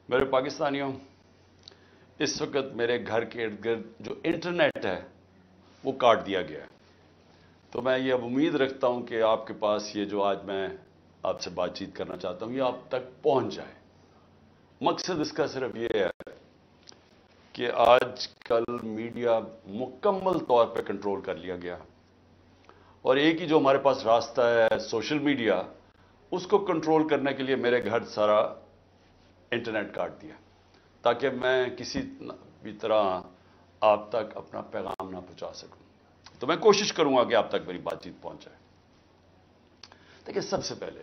میرے پاکستانیوں، اس وقت میرے گھر کے ارد گرد جو انٹرنیٹ ہے وہ کاٹ دیا گیا ہے۔ تو میں یہ اب امید رکھتا ہوں کہ آپ کے پاس یہ جو آج میں آپ سے بات چیت کرنا چاہتا ہوں یہ آپ تک پہنچ جائے۔ مقصد اس کا صرف یہ ہے کہ آج کل میڈیا مکمل طور پہ کنٹرول کر لیا گیا، اور ایک ہی جو ہمارے پاس راستہ ہے سوشل میڈیا، اس کو کنٹرول کرنے کے لیے میرے گھر سارا انٹرنیٹ کاٹ دیا تاکہ میں کسی بھی طرح آپ تک اپنا پیغام نہ پہنچا سکوں۔ تو میں کوشش کروں گا کہ آپ تک میری بات چیت پہنچ جائے۔ دیکھیے، سب سے پہلے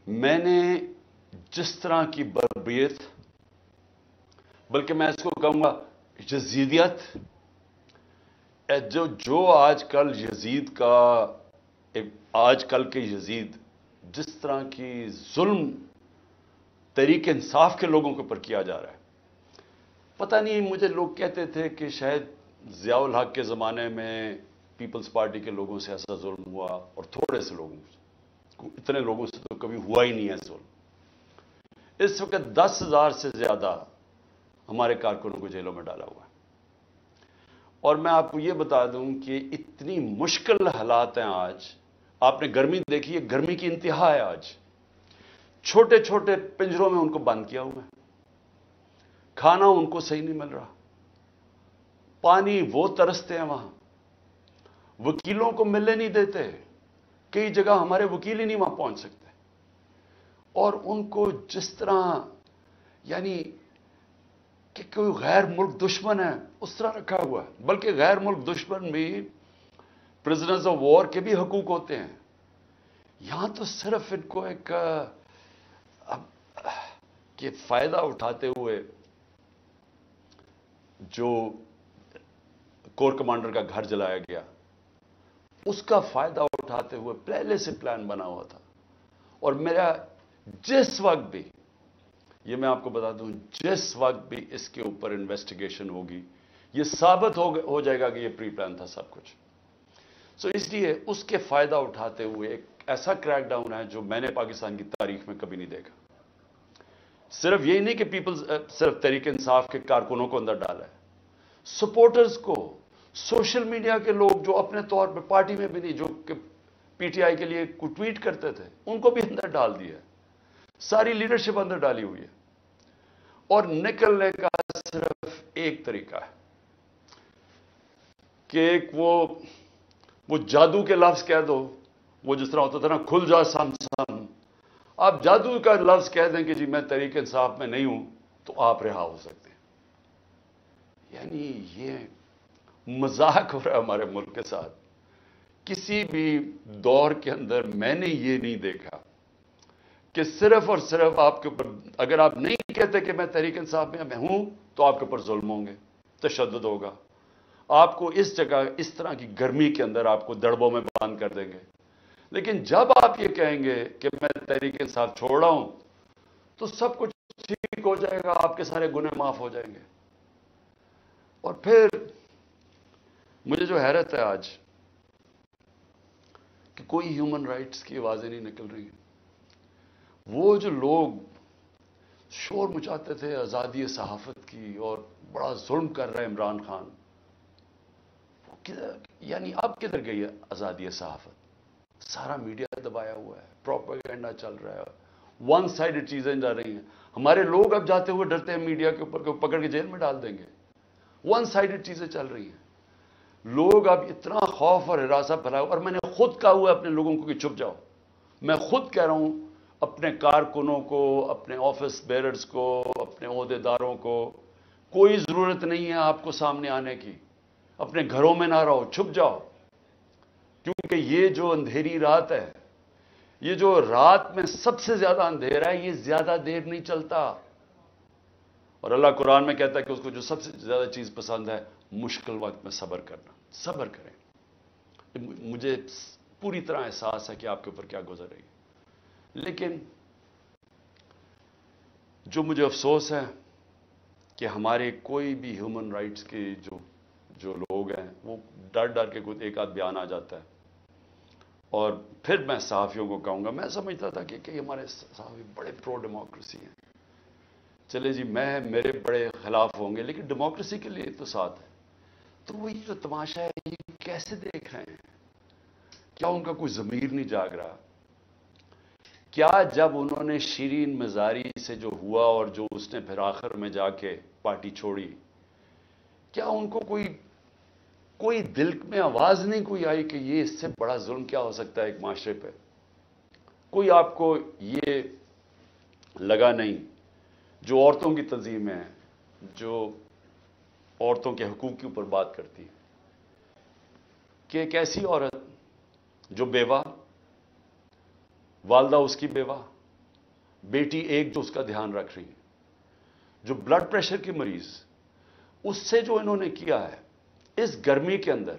میں نے جس طرح کی بربریت، بلکہ میں اس کو کہوں گا یزیدیت، جو آج کل یزید کا، آج کل کے یزید جس طرح کی ظلم تحریک انصاف کے لوگوں کے اوپر کیا جا رہا ہے، پتہ نہیں، مجھے لوگ کہتے تھے کہ شاید ضیاء الحق کے زمانے میں پیپلز پارٹی کے لوگوں سے ایسا ظلم ہوا، اور تھوڑے سے لوگوں سے، اتنے لوگوں سے تو کبھی ہوا ہی نہیں ہے ظلم۔ اس وقت 10,000 سے زیادہ ہمارے کارکنوں کو جیلوں میں ڈالا ہوا ہے، اور میں آپ کو یہ بتا دوں کہ اتنی مشکل حالات ہیں آج۔ آپ نے گرمی دیکھی ہے، گرمی کی انتہا ہے آج۔ چھوٹے چھوٹے پنجروں میں ان کو بند کیا ہوا ہے، کھانا ان کو صحیح نہیں مل رہا، پانی وہ ترستے ہیں وہاں، وکیلوں کو ملنے نہیں دیتے، کئی جگہ ہمارے وکیل ہی نہیں وہاں پہنچ سکتے، اور ان کو جس طرح یعنی کہ کوئی غیر ملک دشمن ہے اس طرح رکھا ہوا ہے۔ بلکہ غیر ملک دشمن بھی پرزنرز آف وار کے بھی حقوق ہوتے ہیں، یہاں تو صرف ان کو ایک کہ فائدہ اٹھاتے ہوئے جو کور کمانڈر کا گھر جلایا گیا، اس کا فائدہ اٹھاتے ہوئے پہلے سے پلان بنا ہوا تھا۔ اور میرا جس وقت بھی، یہ میں آپ کو بتا دوں، جس وقت بھی اس کے اوپر انویسٹیگیشن ہوگی یہ ثابت ہو جائے گا کہ یہ پری پلان تھا سب کچھ۔ اس لیے اس کے فائدہ اٹھاتے ہوئے ایک ایسا کریک ڈاؤن ہے جو میں نے پاکستان کی تاریخ میں کبھی نہیں دیکھا۔ صرف یہی نہیں کہ صرف تحریک انصاف کے کارکنوں کو اندر ڈالا ہے، سپورٹرز کو، سوشل میڈیا کے لوگ جو اپنے طور پہ پارٹی میں بھی نہیں، جو کہ پی ٹی آئی کے لیے کوئی ٹویٹ کرتے تھے، ان کو بھی اندر ڈال دیا ہے، ساری لیڈرشپ اندر ڈالی ہوئی ہے، اور نکلنے کا صرف ایک طریقہ ہے کہ ایک وہ جادو کے لفظ کہہ دو، وہ جس طرح ہوتا تھا نا، کھل جا سم سم، آپ جادو کا لفظ کہہ دیں کہ جی میں تحریک انصاف میں نہیں ہوں، تو آپ رہا ہو سکتے ہیں۔ یعنی یہ مذاق ہو رہا ہے ہمارے ملک کے ساتھ۔ کسی بھی دور کے اندر میں نے یہ نہیں دیکھا کہ صرف اور صرف آپ کے اوپر، اگر آپ نہیں کہتے کہ میں تحریک انصاف میں ہوں، تو آپ کے اوپر ظلم ہوں گے، تشدد ہوگا، آپ کو اس جگہ اس طرح کی گرمی کے اندر آپ کو دڑبوں میں بند کر دیں گے۔ لیکن جب آپ یہ کہیں گے کہ میں تحریک انصاف چھوڑ رہا ہوں، تو سب کچھ ٹھیک ہو جائے گا، آپ کے سارے گناہ معاف ہو جائیں گے۔ اور پھر مجھے جو حیرت ہے آج کہ کوئی ہیومن رائٹس کی آوازیں نہیں نکل رہی ہیں۔ وہ جو لوگ شور مچاتے تھے آزادی صحافت کی اور بڑا ظلم کر رہے عمران خان، یعنی اب کدھر گئی ہے آزادی صحافت؟ سارا میڈیا دبایا ہوا ہے، پروپیگنڈا چل رہا ہے، ون سائیڈڈ چیزیں جا رہی ہیں۔ ہمارے لوگ اب جاتے ہوئے ڈرتے ہیں میڈیا کے اوپر کہ پکڑ کے جیل میں ڈال دیں گے، ون سائیڈڈ چیزیں چل رہی ہیں۔ لوگ اب اتنا خوف اور ہراساں پھیلایا، اور میں نے خود کہا ہوا ہے اپنے لوگوں کو کہ چھپ جاؤ۔ میں خود کہہ رہا ہوں اپنے کارکنوں کو، اپنے آفس بیررز کو، اپنے عہدیداروں کو، کوئی ضرورت نہیں ہے آپ کو سامنے آنے کی، اپنے گھروں میں نہ رہو، چھپ جاؤ، کیونکہ یہ جو اندھیری رات ہے، یہ جو رات میں سب سے زیادہ اندھیرا ہے، یہ زیادہ دیر نہیں چلتا۔ اور اللہ قرآن میں کہتا ہے کہ اس کو جو سب سے زیادہ چیز پسند ہے، مشکل وقت میں صبر کرنا۔ صبر کریں۔ مجھے پوری طرح احساس ہے کہ آپ کے اوپر کیا گزر رہی ہے، لیکن جو مجھے افسوس ہے کہ ہمارے کوئی بھی ہیومن رائٹس کے جو لوگ ہیں، وہ ڈر ڈر کے کوئی ایک آدھ بیان آ جاتا ہے، اور پھر میں صحافیوں کو کہوں گا، میں سمجھتا تھا کہ ہمارے صحافی بڑے پرو ڈیموکریسی ہیں، چلے جی میرے بڑے خلاف ہوں گے لیکن ڈیموکریسی کے لیے تو ساتھ ہے. تو وہ یہ جو تماشا ہے یہ کیسے دیکھ رہے ہیں؟ کیا ان کا کوئی ضمیر نہیں جاگ رہا؟ کیا جب انہوں نے شیرین مزاری سے جو ہوا اور جو اس نے پھر آخر میں جا کے پارٹی چھوڑی، کیا ان کو کوئی دل میں آواز نہیں کوئی آئی کہ یہ اس سے بڑا ظلم کیا ہو سکتا ہے ایک معاشرے پہ؟ کوئی آپ کو یہ لگا نہیں؟ جو عورتوں کی تنظیمیں ہیں، جو عورتوں کے حقوق کے اوپر بات کرتی ہیں، کہ ایک ایسی عورت جو بیوہ، والدہ اس کی بیوہ، بیٹی ایک جو اس کا دھیان رکھ رہی ہے، جو بلڈ پریشر کی مریض، اس سے جو انہوں نے کیا ہے اس گرمی کے اندر،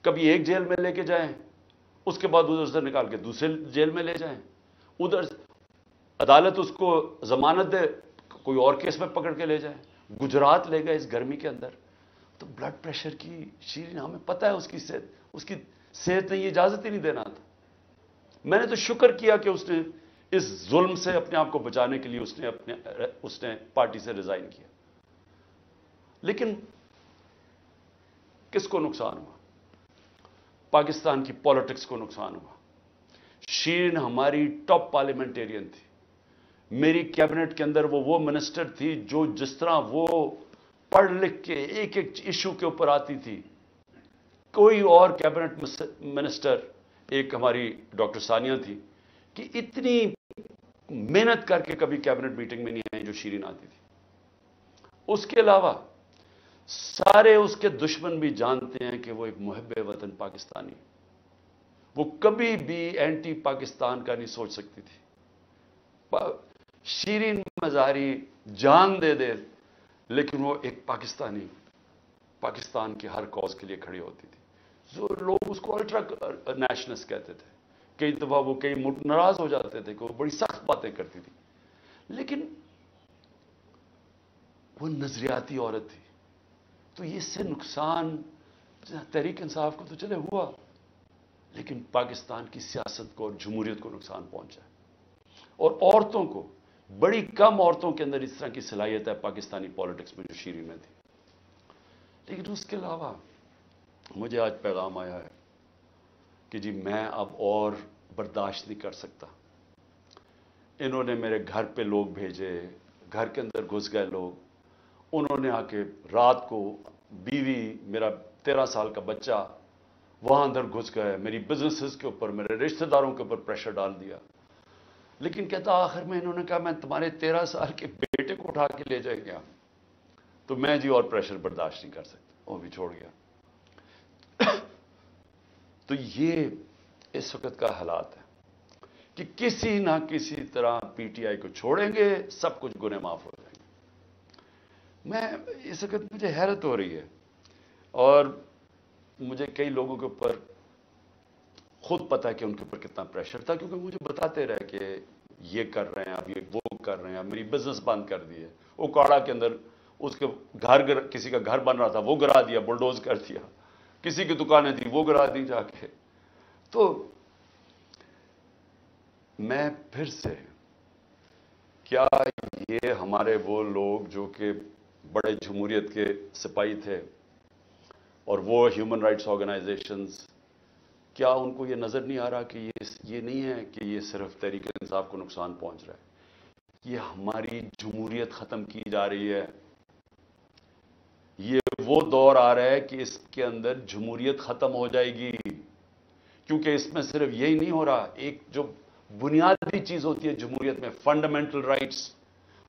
کبھی ایک جیل میں لے کے جائیں، اس کے بعد ادھر سے نکال کے دوسرے جیل میں لے جائیں، ادھر عدالت اس کو ضمانت دے، کوئی اور کیس میں پکڑ کے لے جائیں، گجرات لے گئے اس گرمی کے اندر. تو بلڈ پریشر کی شیرین، ہمیں پتہ ہے اس کی صحت نے یہ اجازت ہی نہیں دینا تھا. میں نے تو شکر کیا کہ اس نے اس ظلم سے اپنے آپ کو بچانے کے لیے اس نے پارٹی سے ریزائن کیا. لیکن کس کو نقصان ہوا؟ پاکستان کی پالیٹکس کو نقصان ہوا. شیرین ہماری ٹاپ پارلیمنٹیرین تھی، میری کیبنٹ کے اندر وہ منسٹر تھی جو جس طرح وہ پڑھ لکھ کے ایک ایک ایشو کے اوپر آتی تھی، کوئی اور کیبنٹ منسٹر، ایک ہماری ڈاکٹر ثانیہ تھی کہ اتنی محنت کر کے کبھی کیبنٹ میٹنگ میں نہیں آئی جو شیرین آتی تھی. اس کے علاوہ سارے اس کے دشمن بھی جانتے ہیں کہ وہ ایک محب وطن پاکستانی، وہ کبھی بھی اینٹی پاکستان کا نہیں سوچ سکتی تھی. شیرین مزاری جان دے دے لیکن وہ ایک پاکستانی، پاکستان کے ہر کاز کے لیے کھڑی ہوتی تھی. جو لوگ اس کو الٹرا نیشنلسٹ کہتے تھے، کئی دفعہ وہ کئی ناراض ہو جاتے تھے کہ وہ بڑی سخت باتیں کرتی تھی، لیکن وہ نظریاتی عورت تھی. تو اس سے نقصان تحریک انصاف کو تو چلے ہوا، لیکن پاکستان کی سیاست کو اور جمہوریت کو نقصان پہنچا. اور عورتوں کو، بڑی کم عورتوں کے اندر اس طرح کی صلاحیت ہے پاکستانی پالیٹکس میں جو شیرین میں تھی. لیکن اس کے علاوہ مجھے آج پیغام آیا ہے کہ جی میں اب اور برداشت نہیں کر سکتا. انہوں نے میرے گھر پہ لوگ بھیجے، گھر کے اندر گھس گئے لوگ، انہوں نے آ کے رات کو بیوی، میرا 13 سال کا بچہ وہاں اندر گھس گئے، میری بزنسز کے اوپر، میرے رشتہ داروں کے اوپر پریشر ڈال دیا. لیکن کہتا آخر میں انہوں نے کہا میں تمہارے 13 سال کے بیٹے کو اٹھا کے لے جائے گیا. تو میں جی اور پریشر برداشت نہیں کر سکتا، وہ بھی چھوڑ گیا. تو یہ اس وقت کا حالات ہے کہ کسی نہ کسی طرح پی ٹی آئی کو چھوڑیں گے، سب کچھ گناہ معاف ہو جائیں گے. میں اس وقت مجھے حیرت ہو رہی ہے، اور مجھے کئی لوگوں کے اوپر خود پتا ہے کہ ان کے اوپر کتنا پریشر تھا، کیونکہ مجھے بتاتے رہے کہ یہ کر رہے ہیں، اب یہ وہ کر رہے ہیں، میری بزنس بند کر دی ہے. وہ کاڑا کے اندر اس کے کسی کا گھر بن رہا تھا وہ گرا دیا، بلڈوز کر دیا. کسی کی دکانیں تھی وہ گرا دی جا کے. تو میں پھر سے، کیا یہ ہمارے وہ لوگ جو کہ بڑے جمہوریت کے سپاہی تھے اور وہ ہیومن رائٹس آرگنائزیشنز، کیا ان کو یہ نظر نہیں آ رہا کہ یہ نہیں ہے کہ یہ صرف تحریک انصاف کو نقصان پہنچ رہا ہے، یہ ہماری جمہوریت ختم کی جا رہی ہے. یہ وہ دور آ رہا ہے کہ اس کے اندر جمہوریت ختم ہو جائے گی، کیونکہ اس میں صرف یہی نہیں ہو رہا، ایک جو بنیادی چیز ہوتی ہے جمہوریت میں، فنڈامنٹل رائٹس،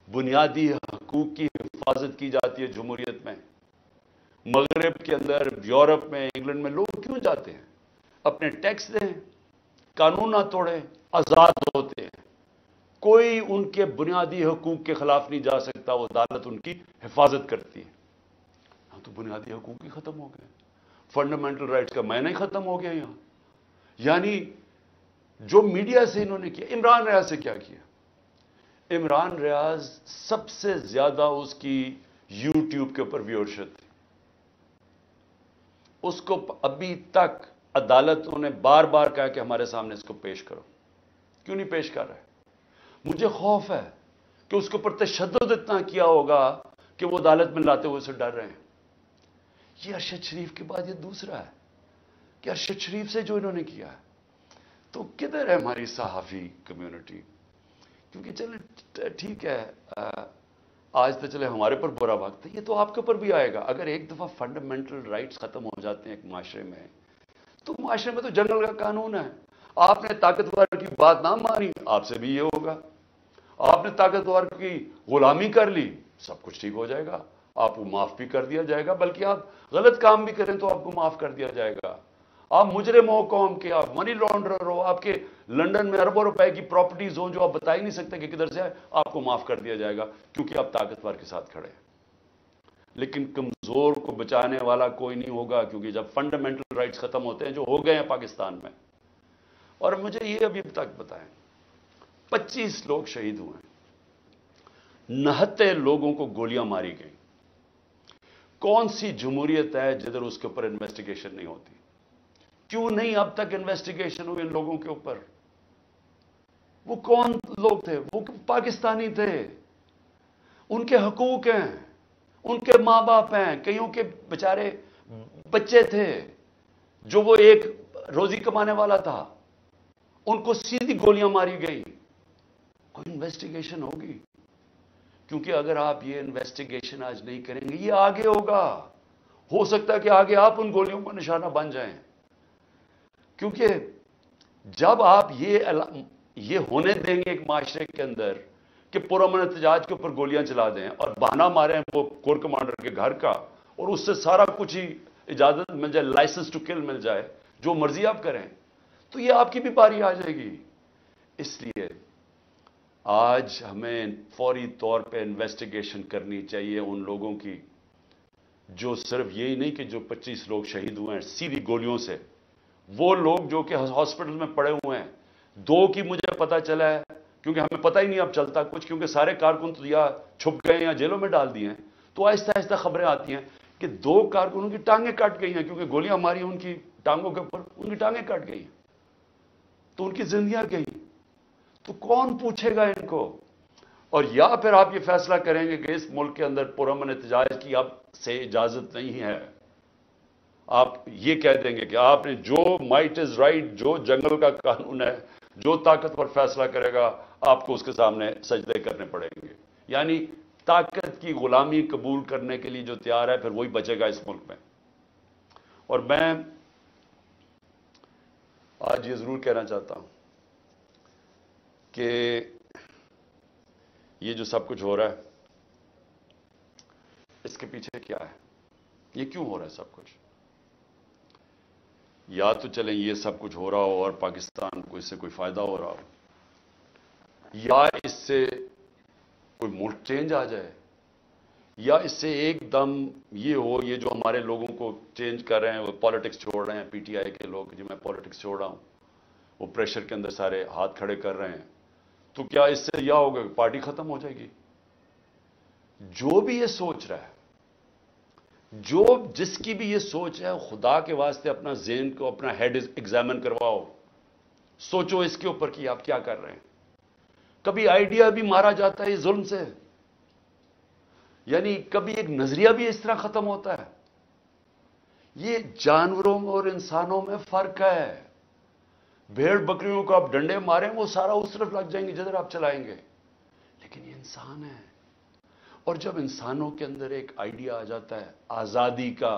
بنیادی حقوق کی حفاظت کی جاتی ہے جمہوریت میں. مغرب کے اندر، یورپ میں، انگلینڈ میں لوگ کیوں جاتے ہیں؟ اپنے ٹیکس دیں، قانون نہ توڑیں، آزاد ہوتے ہیں. کوئی ان کے بنیادی حقوق کے خلاف نہیں جا سکتا، وہ عدالت ان کی حفاظت کرتی ہے. ہاں تو بنیادی حقوق ہی ختم ہو گئے، فنڈامنٹل رائٹس کا معنی ہی ختم ہو گیا یہاں. یعنی جو میڈیا سے انہوں نے کیا، عمران ریاض سے کیا کیا؟ عمران ریاض سب سے زیادہ اس کی یوٹیوب کے اوپر ویورشپ تھی. اس کو ابھی تک عدالتوں نے بار بار کہا کہ ہمارے سامنے اس کو پیش کرو، کیوں نہیں پیش کر رہے؟ مجھے خوف ہے کہ اس کے اوپر تشدد اتنا کیا ہوگا کہ وہ عدالت میں لاتے ہوئے سے ڈر رہے ہیں۔ یہ ارشد شریف کے بعد یہ دوسرا ہے کہ ارشد شریف سے جو انہوں نے کیا ہے، تو کدھر ہے ہماری صحافی کمیونٹی؟ کیونکہ چلے ٹھیک ہے، آج تو چلے ہمارے پر برا وقت ہے، یہ تو آپ کے اوپر بھی آئے گا۔ اگر ایک دفعہ فنڈامنٹل رائٹس ختم ہو جاتے ہیں ایک معاشرے میں، تو معاشرے میں تو جنگل کا قانون ہے۔ آپ نے طاقتور کی بات نہ مانی، آپ سے بھی یہ ہوگا۔ آپ نے طاقتور کی غلامی کر لی، سب کچھ ٹھیک ہو جائے گا، آپ کو معاف بھی کر دیا جائے گا، بلکہ آپ غلط کام بھی کریں تو آپ کو معاف کر دیا جائے گا۔ آپ مجرم ہو قوم کے، آپ منی لانڈرر ہو، آپ کے لنڈن میں اربوں روپے کی پراپرٹیز ہوں جو آپ بتا ہی نہیں سکتے کہ کدھر سے ہے، آپ کو معاف کر دیا جائے گا کیونکہ آپ طاقتور کے ساتھ کھڑے ہیں۔ لیکن کمزور کو بچانے والا کوئی نہیں ہوگا، کیونکہ جب فنڈامنٹل رائٹس ختم ہوتے ہیں جو ہو گئے ہیں پاکستان میں۔ اور مجھے یہ ابھی تک بتائیں، 25 لوگ شہید ہوئے، 69 لوگوں کو گولیاں ماری گئیں۔ کون سی جمہوریت ہے جدھر اس کے اوپر انویسٹیگیشن نہیں ہوتی؟ کیوں نہیں اب تک انویسٹیگیشن ہوئی ان لوگوں کے اوپر؟ وہ کون لوگ تھے؟ وہ پاکستانی تھے، ان کے حقوق ہیں، ان کے ماں باپ ہیں، کئیوں کے بیچارے بچے تھے جو وہ ایک روزی کمانے والا تھا، ان کو سیدھی گولیاں ماری گئی۔ کوئی انویسٹیگیشن ہوگی؟ کیونکہ اگر آپ یہ انویسٹیگیشن آج نہیں کریں گے، یہ آگے ہوگا، ہو سکتا ہے کہ آگے آپ ان گولیوں کا نشانہ بن جائیں۔ کیونکہ جب آپ یہ ہونے دیں گے ایک معاشرے کے اندر کہ پرامن احتجاج کے اوپر گولیاں چلا دیں اور بہانہ ماریں وہ کور کمانڈر کے گھر کا، اور اس سے سارا کچھ ہی اجازت مل جائے، لائسنس ٹو کل مل جائے، جو مرضی آپ کریں، تو یہ آپ کی بھی باری آ جائے گی۔ اس لیے آج ہمیں فوری طور پہ انویسٹیگیشن کرنی چاہیے ان لوگوں کی، جو صرف یہی نہیں کہ جو 25 لوگ شہید ہوئے ہیں سیدھی گولیوں سے، وہ لوگ جو کہ ہاسپٹل میں پڑے ہوئے ہیں۔ 2 کی مجھے پتا چلا ہے، کیونکہ ہمیں پتہ ہی نہیں اب چلتا کچھ، کیونکہ سارے کارکن تو یا چھپ گئے یا جیلوں میں ڈال دیے ہیں، تو آہستہ آہستہ خبریں آتی ہیں کہ 2 کارکنوں کی ٹانگیں کٹ گئی ہیں، کیونکہ گولیاں ماری ان کی ٹانگوں کے اوپر، ان کی ٹانگیں کٹ گئی ہیں، تو ان کی زندگیاں گئی۔ تو کون پوچھے گا ان کو؟ اور یا پھر آپ یہ فیصلہ کریں گے کہ اس ملک کے اندر پرامن احتجاج کی اب سے اجازت نہیں ہے، آپ یہ کہہ دیں گے کہ آپ نے جو مائٹ از رائٹ، جو جنگل کا قانون ہے، جو طاقتور فیصلہ کرے گا آپ کو اس کے سامنے سجدے کرنے پڑیں گے۔ یعنی طاقت کی غلامی قبول کرنے کے لیے جو تیار ہے پھر وہی بچے گا اس ملک میں۔ اور میں آج یہ ضرور کہنا چاہتا ہوں کہ یہ جو سب کچھ ہو رہا ہے اس کے پیچھے کیا ہے؟ یہ کیوں ہو رہا ہے سب کچھ؟ یا تو چلیں یہ سب کچھ ہو رہا ہو اور پاکستان کو اس سے کوئی فائدہ ہو رہا ہو، یا اس سے کوئی ملک چینج آ جائے، یا اس سے ایک دم یہ ہو، یہ جو ہمارے لوگوں کو چینج کر رہے ہیں، وہ پالیٹکس چھوڑ رہے ہیں، پی ٹی آئی کے لوگ، جو میں پالیٹکس چھوڑ رہا ہوں، وہ پریشر کے اندر سارے ہاتھ کھڑے کر رہے ہیں، تو کیا اس سے یہ ہوگا کہ پارٹی ختم ہو جائے گی؟ جو بھی یہ سوچ رہا ہے، جس کی بھی یہ سوچ ہے، خدا کے واسطے اپنا ذہن کو، اپنا ہیڈ ایگزامن کرواؤ، سوچو اس کے اوپر کہ آپ کیا کر رہے ہیں۔ کبھی آئیڈیا بھی مارا جاتا ہے اس ظلم سے، یعنی کبھی ایک نظریہ بھی اس طرح ختم ہوتا ہے۔ یہ جانوروں اور انسانوں میں فرق ہے۔ بھیڑ بکریوں کو آپ ڈنڈے ماریں وہ سارا اس طرف لگ جائیں گے جدھر آپ چلائیں گے، لیکن یہ انسان ہے۔ اور جب انسانوں کے اندر ایک آئیڈیا آ جاتا ہے آزادی کا،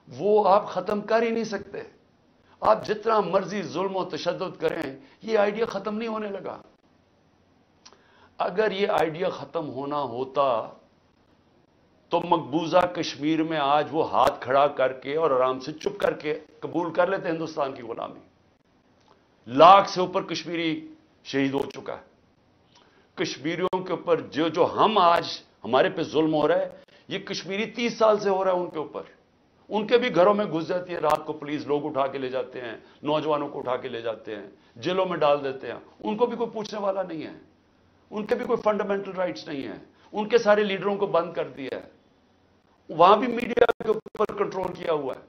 وہ آپ ختم کر ہی نہیں سکتے۔ آپ جتنا مرضی ظلم و تشدد کریں، یہ آئیڈیا ختم نہیں ہونے لگا۔ اگر یہ آئیڈیا ختم ہونا ہوتا تو مقبوضہ کشمیر میں آج وہ ہاتھ کھڑا کر کے اور آرام سے چپ کر کے قبول کر لیتے ہندوستان کی غلامی۔ 1,00,000 سے اوپر کشمیری شہید ہو چکا ہے۔ کشمیریوں کے اوپر جو ہم آج ہمارے پہ ظلم ہو رہا ہے، یہ کشمیری 30 سال سے ہو رہا ہے ان کے اوپر۔ ان کے بھی گھروں میں گھس جاتی ہے رات کو پولیس، لوگ اٹھا کے لے جاتے ہیں، نوجوانوں کو اٹھا کے لے جاتے ہیں، جیلوں میں ڈال دیتے ہیں، ان کو بھی کوئی پوچھنے والا نہیں ہے، ان کے بھی کوئی فنڈامنٹل رائٹس نہیں ہیں، ان کے سارے لیڈروں کو بند کر دیا ہے، وہاں بھی میڈیا کے اوپر کنٹرول کیا ہوا ہے۔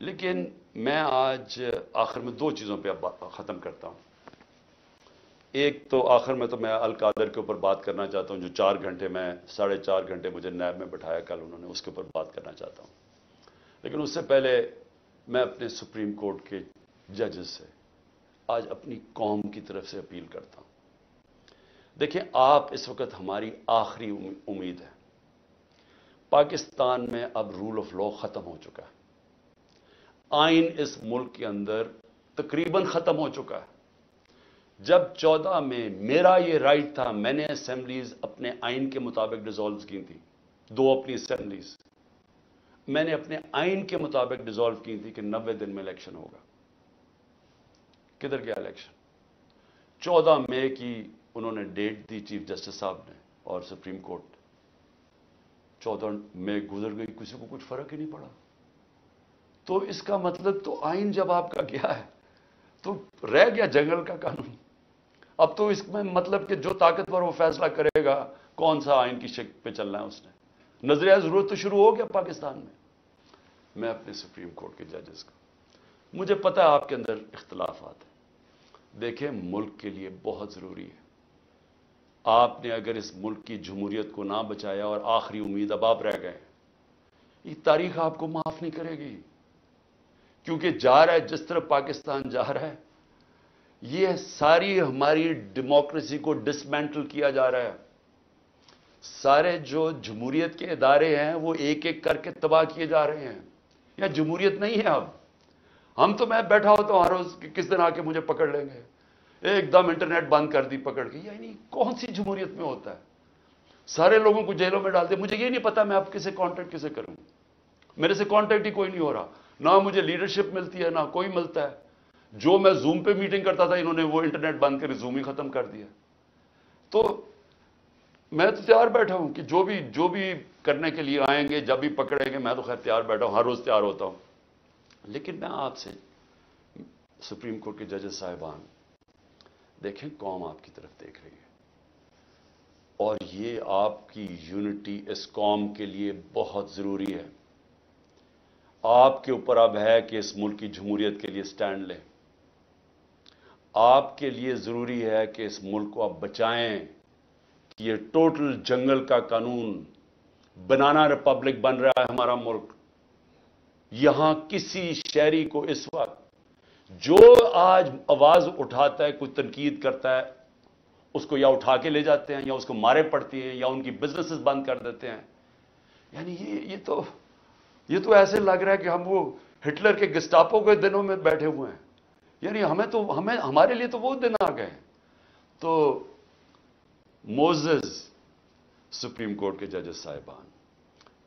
لیکن میں آج آخر میں دو چیزوں پہ اب ختم کرتا ہوں. ایک تو آخر میں تو میں القادر کے اوپر بات کرنا چاہتا ہوں، جو 4 گھنٹے میں 4.5 گھنٹے مجھے نیب میں بٹھایا کل انہوں نے، اس کے اوپر بات کرنا چاہتا ہوں. لیکن اس سے پہلے میں اپنے سپریم کورٹ کے ججز سے آج اپنی قوم کی طرف سے اپیل کرتا ہوں. دیکھیں، آپ اس وقت ہماری آخری امید ہے. پاکستان میں اب رول آف لا ختم ہو چکا ہے. آئین اس ملک کے اندر تقریباً ختم ہو چکا ہے. جب 14 میں میرا یہ رائٹ تھا، میں نے اسمبلیز اپنے آئین کے مطابق ڈیزالو کی تھی، 2 اپنی اسمبلیز میں نے اپنے آئین کے مطابق ڈیزالو کی تھی کہ 90 دن میں الیکشن ہوگا. کدھر گیا الیکشن؟ 14 مئی کی انہوں نے ڈیٹ دی چیف جسٹس صاحب نے اور سپریم کورٹ. 14 مئی گزر گئی، کسی کو کچھ فرق ہی نہیں پڑا. تو اس کا مطلب تو آئین جب آپ کا گیا ہے تو رہ گیا جنگل کا قانون. اب تو اس میں مطلب کہ جو طاقتور وہ فیصلہ کرے گا کون سا آئین کی شکل پہ چلنا ہے. اس نے نظریہ ضرورت تو شروع ہو گیا پاکستان میں. میں اپنے سپریم کورٹ کے ججز کو، مجھے پتہ ہے آپ کے اندر اختلافات ہیں. دیکھیں، ملک کے لیے بہت ضروری ہے. آپ نے اگر اس ملک کی جمہوریت کو نہ بچایا اور آخری امید اب آپ رہ گئے، یہ تاریخ آپ کو معاف نہیں کرے گی. کیونکہ جا رہا ہے جس طرح پاکستان جا رہا ہے، یہ ساری ہماری ڈیموکریسی کو ڈسمینٹل کیا جا رہا ہے. سارے جو جمہوریت کے ادارے ہیں وہ ایک ایک کر کے تباہ کیے جا رہے ہیں. یا جمہوریت نہیں ہے اب. ہم تو میں بیٹھا ہوتا ہوں ہر روز کہ کس دن آ کے مجھے پکڑ لیں گے. ایک دم انٹرنیٹ بند کر دی پکڑ کے. یعنی کون سی جمہوریت میں ہوتا ہے؟ سارے لوگوں کو جیلوں میں ڈالتے. مجھے یہ نہیں پتا میں اب کسے کانٹیکٹ کسے کروں. میرے سے کانٹیکٹ ہی کوئی نہیں ہو رہا. نہ مجھے لیڈرشپ ملتی ہے، نہ کوئی ملتا ہے. جو میں زوم پہ میٹنگ کرتا تھا، انہوں نے وہ انٹرنیٹ بند کر زوم ہی ختم کر دیا. تو میں تو تیار بیٹھا ہوں کہ جو بھی کرنے کے لیے آئیں گے، جب بھی پکڑیں گے، میں تو خیر تیار بیٹھا ہوں، ہر روز تیار ہوتا ہوں. لیکن میں آپ سے، سپریم کورٹ کے ججز صاحبان، دیکھیں قوم آپ کی طرف دیکھ رہی ہے اور یہ آپ کی یونٹی اس قوم کے لیے بہت ضروری ہے. آپ کے اوپر اب ہے کہ اس ملک کی جمہوریت کے لیے سٹینڈ لیں. آپ کے لیے ضروری ہے کہ اس ملک کو آپ بچائیں کہ یہ ٹوٹل جنگل کا قانون، بنانا ریپبلک بن رہا ہے ہمارا ملک. یہاں کسی شہری کو اس وقت جو آج آواز اٹھاتا ہے، کوئی تنقید کرتا ہے، اس کو یا اٹھا کے لے جاتے ہیں، یا اس کو مارے پڑتی ہیں، یا ان کی بزنسز بند کر دیتے ہیں. یعنی یہ تو ایسے لگ رہا ہے کہ ہم وہ ہٹلر کے گسٹاپو کے دنوں میں بیٹھے ہوئے ہیں. یعنی ہمارے لیے تو وہ دن آ گئے. تو موزز سپریم کورٹ کے ججز صاحبان،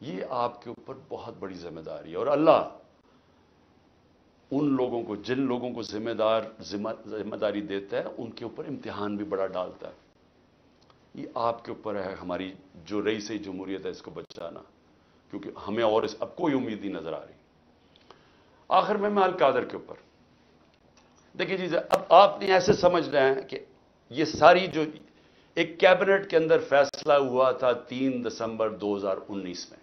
یہ آپ کے اوپر بہت بڑی ذمہ داری ہے. اور اللہ ان لوگوں کو، جن لوگوں کو ذمہ داری دیتا ہے، ان کے اوپر امتحان بھی بڑا ڈالتا ہے. یہ آپ کے اوپر ہے ہماری جو رئیس جمہوریت ہے اس کو بچانا، کیونکہ ہمیں اور اب کوئی امید نہیں نظر آ رہی. آخر میں القادر کے اوپر دیکھیے جی، اب آپ نے ایسے سمجھنا ہے کہ یہ ساری جو ایک کیبنٹ کے اندر فیصلہ ہوا تھا 3 دسمبر 2019 میں،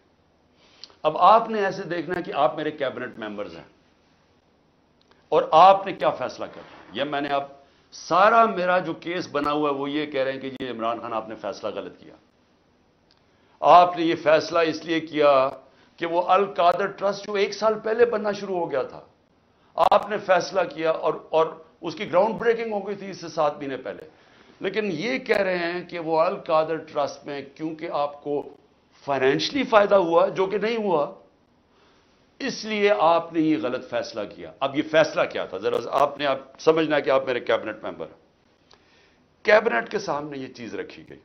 اب آپ نے ایسے دیکھنا ہے کہ آپ میرے کیبنٹ ممبرز ہیں اور آپ نے کیا فیصلہ کرنا ہے. یہ میں نے اب سارا میرا جو کیس بنا ہوا ہے وہ یہ کہہ رہے ہیں کہ یہ عمران خان آپ نے فیصلہ غلط کیا. آپ نے یہ فیصلہ اس لیے کیا کہ وہ القادر ٹرسٹ جو 1 سال پہلے بننا شروع ہو گیا تھا، آپ نے فیصلہ کیا اور اس کی گراؤنڈ بریکنگ ہو گئی تھی اس سے 7 مہینے پہلے. لیکن یہ کہہ رہے ہیں کہ وہ القادر ٹرسٹ میں کیونکہ آپ کو فائنینشلی فائدہ ہوا، جو کہ نہیں ہوا، اس لیے آپ نے یہ غلط فیصلہ کیا. اب یہ فیصلہ کیا تھا ذرا آپ نے سمجھنا کہ آپ میرے کیبنٹ ممبر ہیں. کیبنٹ کے سامنے یہ چیز رکھی گئی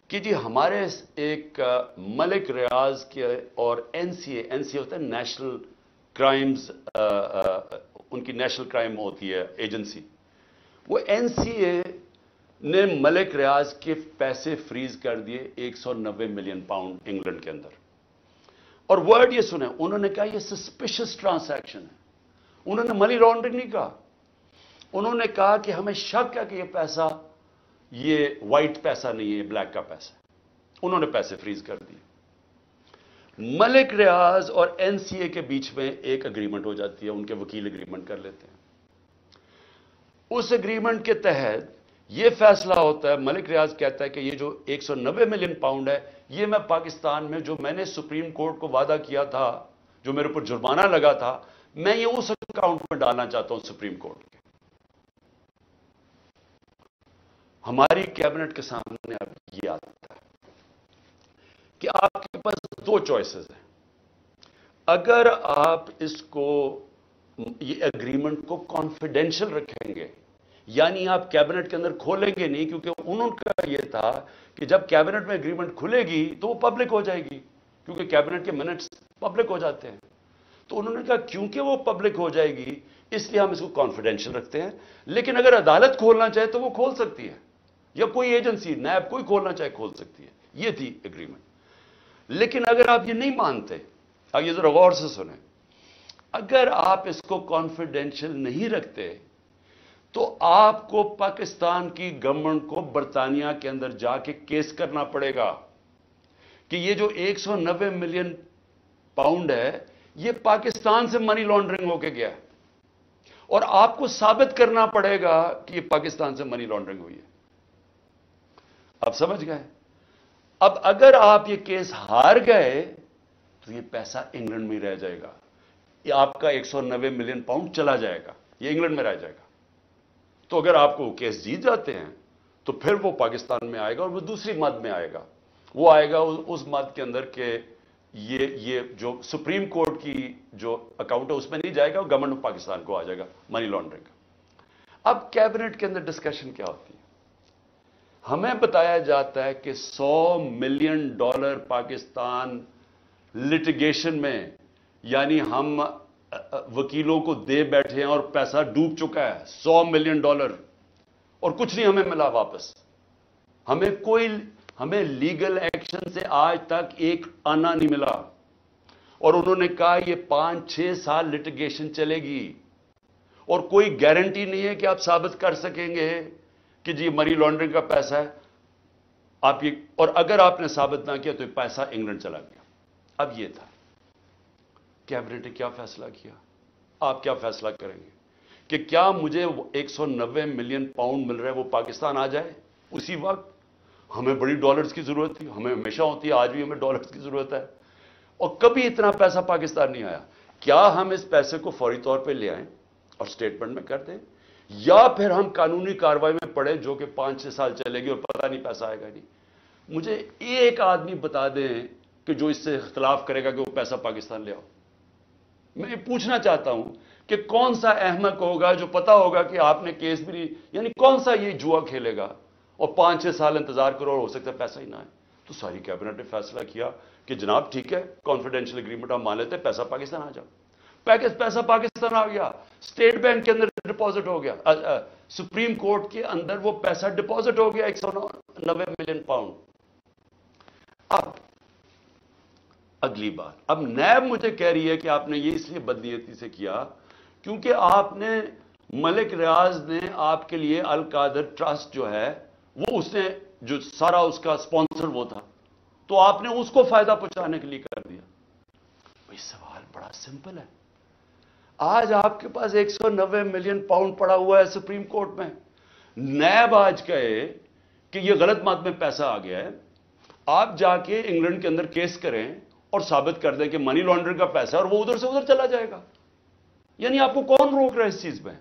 کہ جی ہمارے ایک ملک ریاض کے اور این سی اے ہوتا ہے نیشنل کرائمز، ان کی نیشنل کرائم ہوتی ہے ایجنسی. وہ این سی اے نے ملک ریاض کے پیسے فریز کر دیے 190 ملین پاؤنڈ انگلینڈ کے اندر. اور ورڈ یہ سنیں، انہوں نے کہا یہ سسپیشس ٹرانزیکشن ہے. انہوں نے منی لانڈرنگ نہیں کہا. انہوں نے کہا کہ ہمیں شک ہے کہ یہ پیسہ یہ وائٹ پیسہ نہیں ہے، یہ بلیک کا پیسہ ہے. انہوں نے پیسے فریز کر دیے. ملک ریاض اور این سی اے کے بیچ میں ایک اگریمنٹ ہو جاتی ہے، ان کے وکیل اگریمنٹ کر لیتے ہیں۔ اس اگریمنٹ کے تحت یہ فیصلہ ہوتا ہے، ملک ریاض کہتا ہے کہ یہ جو 190 ملین پاؤنڈ ہے، یہ میں پاکستان میں جو میں نے سپریم کورٹ کو وعدہ کیا تھا، جو میرے اوپر جرمانہ لگا تھا، میں یہ اس اکاؤنٹ میں ڈالنا چاہتا ہوں سپریم کورٹ کے۔ ہماری کیبنٹ کے سامنے اب یہ آتا ہے کہ آپ کے پاس دو چوائسز ہیں۔ اگر آپ اس کو، یہ اگریمنٹ کو کانفیڈینشل رکھیں گے، یعنی آپ کیبنٹ کے اندر کھولیں گے نہیں، کیونکہ انہوں کا یہ تھا کہ جب کیبنٹ میں اگریمنٹ کھلے گی تو وہ پبلک ہو جائے گی، کیونکہ کیبنٹ کے منٹس پبلک ہو جاتے ہیں۔ تو انہوں نے کہا کیونکہ وہ پبلک ہو جائے گی اس لیے ہم اس کو کانفیڈینشل رکھتے ہیں، لیکن اگر عدالت کھولنا چاہے تو وہ کھول سکتی ہے، یا کوئی ایجنسی نیب کوئی کھولنا چاہے کھول سکتی ہے۔ یہ تھی اگریمنٹ۔ لیکن اگر آپ یہ نہیں مانتے، اب یہ ذرا غور سے سنیں، اگر آپ اس کو کانفیڈینشل نہیں رکھتے تو آپ کو پاکستان کی گورنمنٹ کو برطانیہ کے اندر جا کے کیس کرنا پڑے گا کہ یہ جو 190 ملین پاؤنڈ ہے یہ پاکستان سے منی لانڈرنگ ہو کے گیا ہے، اور آپ کو ثابت کرنا پڑے گا کہ یہ پاکستان سے منی لانڈرنگ ہوئی ہے۔ اب سمجھ گئے؟ اب اگر آپ یہ کیس ہار گئے تو یہ پیسہ انگلینڈ میں رہ جائے گا، یہ آپ کا 190 ملین پاؤنڈ چلا جائے گا، یہ انگلینڈ میں رہ جائے گا۔ تو اگر آپ کو کیس جیت جاتے ہیں تو پھر وہ پاکستان میں آئے گا، اور وہ دوسری مد میں آئے گا، وہ آئے گا اس مد کے اندر کہ یہ جو سپریم کورٹ کی جو اکاؤنٹ ہے اس میں نہیں جائے گا، گورنمنٹ آف پاکستان کو آ جائے گا منی لانڈرنگ کا۔ اب کیبنٹ کے اندر ڈسکشن کیا ہوتی ہے؟ ہمیں بتایا جاتا ہے کہ $100 ملین پاکستان لٹیگیشن میں، یعنی ہم وکیلوں کو دے بیٹھے ہیں اور پیسہ ڈوب چکا ہے $100 ملین، اور کچھ نہیں ہمیں ملا واپس۔ ہمیں لیگل ایکشن سے آج تک ایک آنا نہیں ملا، اور انہوں نے کہا یہ 5-6 سال لٹیگیشن چلے گی، اور کوئی گارنٹی نہیں ہے کہ آپ ثابت کر سکیں گے کہ جی منی لانڈرنگ کا پیسہ ہے آپ یہ، اور اگر آپ نے ثابت نہ کیا تو یہ پیسہ انگلینڈ چلا گیا۔ اب یہ تھا کیبنٹ نے کیا فیصلہ کیا، آپ کیا فیصلہ کریں گے کہ کیا مجھے 190 ملین پاؤنڈ مل رہا ہے وہ پاکستان آ جائے اسی وقت؟ ہمیں بڑی ڈالرز کی ضرورت تھی، ہمیں ہمیشہ ہوتی ہے، آج بھی ہمیں ڈالرز کی ضرورت ہے، اور کبھی اتنا پیسہ پاکستان نہیں آیا۔ کیا ہم اس پیسے کو فوری طور پہ لے آئیں اور سٹیٹمنٹ میں کر دیں، یا پھر ہم قانونی کارروائی میں پڑیں جو کہ 5-6 سال چلے گی اور پتہ نہیں پیسہ آئے گا نہیں؟ مجھے ایک آدمی بتا دیں کہ جو اس سے اختلاف کرے گا کہ وہ پیسہ پاکستان لے آؤ۔ میں یہ پوچھنا چاہتا ہوں کہ کون سا احمق ہوگا جو پتا ہوگا کہ آپ نے کیس بھی نہیں، یعنی کون سا یہ جوا کھیلے گا اور 5-6 سال انتظار کرو اور ہو سکتا ہے پیسہ ہی نہ آئے؟ تو ساری کیبنٹ نے فیصلہ کیا کہ جناب ٹھیک ہے، کانفیڈینشیل اگریمنٹ ہم مان لیتے ہیں، پیسہ پاکستان آ جاؤ۔ پیسہ پاکستان آ گیا، اسٹیٹ بینک کے اندر ڈپازٹ ہو گیا، سپریم کورٹ کے اندر وہ پیسہ ڈپازٹ ہو گیا 190 ملین پاؤنڈ۔ اب اگلی بات، اب نیب مجھے کہہ رہی ہے کہ آپ نے یہ اس لیے بدنیتی سے کیا کیونکہ آپ نے، ملک ریاض نے آپ کے لیے القادر ٹرسٹ جو ہے وہ اس نے جو سارا اس کا سپانسر وہ تھا، تو آپ نے اس کو فائدہ پہنچانے کے لیے کر دیا۔ بھئی سوال بڑا سمپل ہے، آج آپ کے پاس 190 ملین پاؤنڈ پڑا ہوا ہے سپریم کورٹ میں، نیب آج کہے کہ یہ غلط مد میں پیسہ آ گیا ہے، آپ جا کے انگلینڈ کے اندر کیس کریں اور ثابت کر دیں کہ منی لانڈرنگ کا پیسہ ہے اور وہ ادھر سے ادھر چلا جائے گا۔ یعنی آپ کو کون روک رہا ہے اس چیز میں؟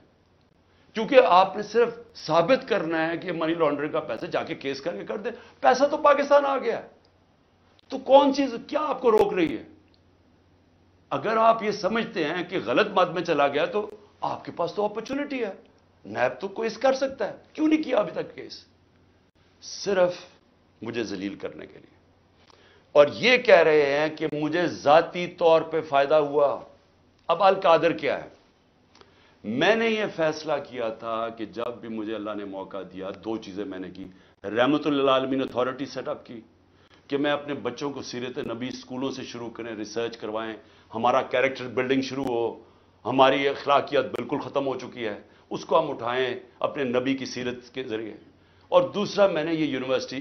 کیونکہ آپ نے صرف ثابت کرنا ہے کہ منی لانڈرنگ کا پیسہ، جا کے کیس کر کے کر دیں، پیسہ تو پاکستان آ گیا، تو کون چیز کیا آپ کو روک رہی ہے؟ اگر آپ یہ سمجھتے ہیں کہ غلط مد میں چلا گیا تو آپ کے پاس تو اپرچونٹی ہے، نیب تو کیس کر سکتا ہے، کیوں نہیں کیا ابھی تک کیس؟ صرف مجھے ذلیل کرنے کے لیے، اور یہ کہہ رہے ہیں کہ مجھے ذاتی طور پہ فائدہ ہوا۔ اب القادر کیا ہے؟ میں نے یہ فیصلہ کیا تھا کہ جب بھی مجھے اللہ نے موقع دیا، دو چیزیں میں نے کی۔ رحمت للعالمین اتھارٹی سیٹ اپ کی کہ میں اپنے بچوں کو سیرت نبی اسکولوں سے شروع کریں، ریسرچ کروائیں، ہمارا کیریکٹر بلڈنگ شروع ہو، ہماری اخلاقیات بالکل ختم ہو چکی ہے، اس کو ہم اٹھائیں اپنے نبی کی سیرت کے ذریعے۔ اور دوسرا میں نے یہ یونیورسٹی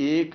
1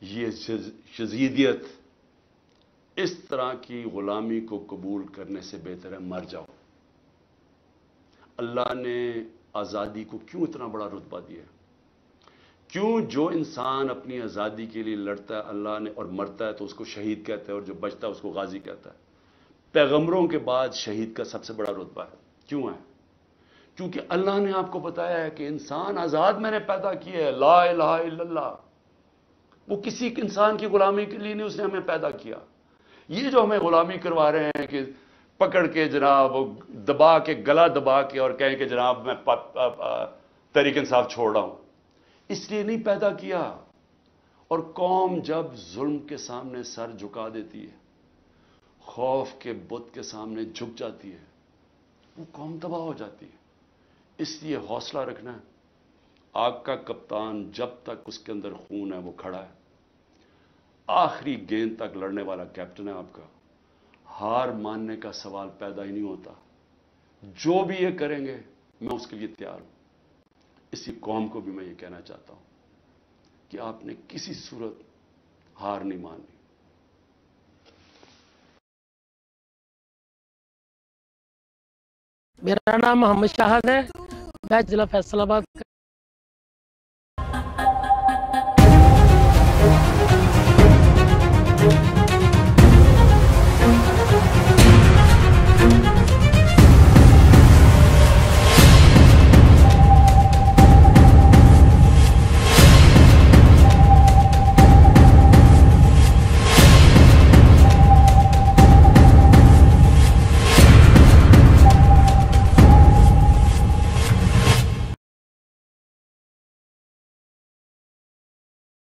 یہ یزیدیت، اس طرح کی غلامی کو قبول کرنے سے بہتر ہے مر جاؤ۔ اللہ نے آزادی کو کیوں اتنا بڑا رتبہ دیا؟ کیوں جو انسان اپنی آزادی کے لیے لڑتا ہے اللہ نے اور مرتا ہے تو اس کو شہید کہتا ہے، اور جو بچتا ہے اس کو غازی کہتا ہے۔ پیغمبروں کے بعد شہید کا سب سے بڑا رتبہ ہے۔ کیوں ہے؟ کیونکہ اللہ نے آپ کو بتایا ہے کہ انسان آزاد میں نے پیدا کیا ہے، لا الہ الا اللہ۔ وہ کسی انسان کی غلامی کے لیے نہیں، اس نے ہمیں پیدا کیا۔ یہ جو ہمیں غلامی کروا رہے ہیں کہ پکڑ کے جناب دبا کے، گلا دبا کے اور کہیں کہ جناب میں تحریک انصاف چھوڑ رہا ہوں، اس لیے نہیں پیدا کیا۔ اور قوم جب ظلم کے سامنے سر جھکا دیتی ہے، خوف کے بت کے سامنے جھک جاتی ہے، وہ قوم تباہ ہو جاتی ہے۔ اس لیے حوصلہ رکھنا ہے۔ آگ کا کپتان جب تک اس کے اندر خون ہے وہ کھڑا ہے، آخری گیند تک لڑنے والا کیپٹن ہے آپ کا۔ ہار ماننے کا سوال پیدا ہی نہیں ہوتا۔ جو بھی یہ کریں گے میں اس کے لیے تیار ہوں۔ اسی قوم کو بھی میں یہ کہنا چاہتا ہوں کہ آپ نے کسی صورت ہار نہیں ماننی۔ میرا نام محمد شاہد ہے، میں ضلع فیصل آباد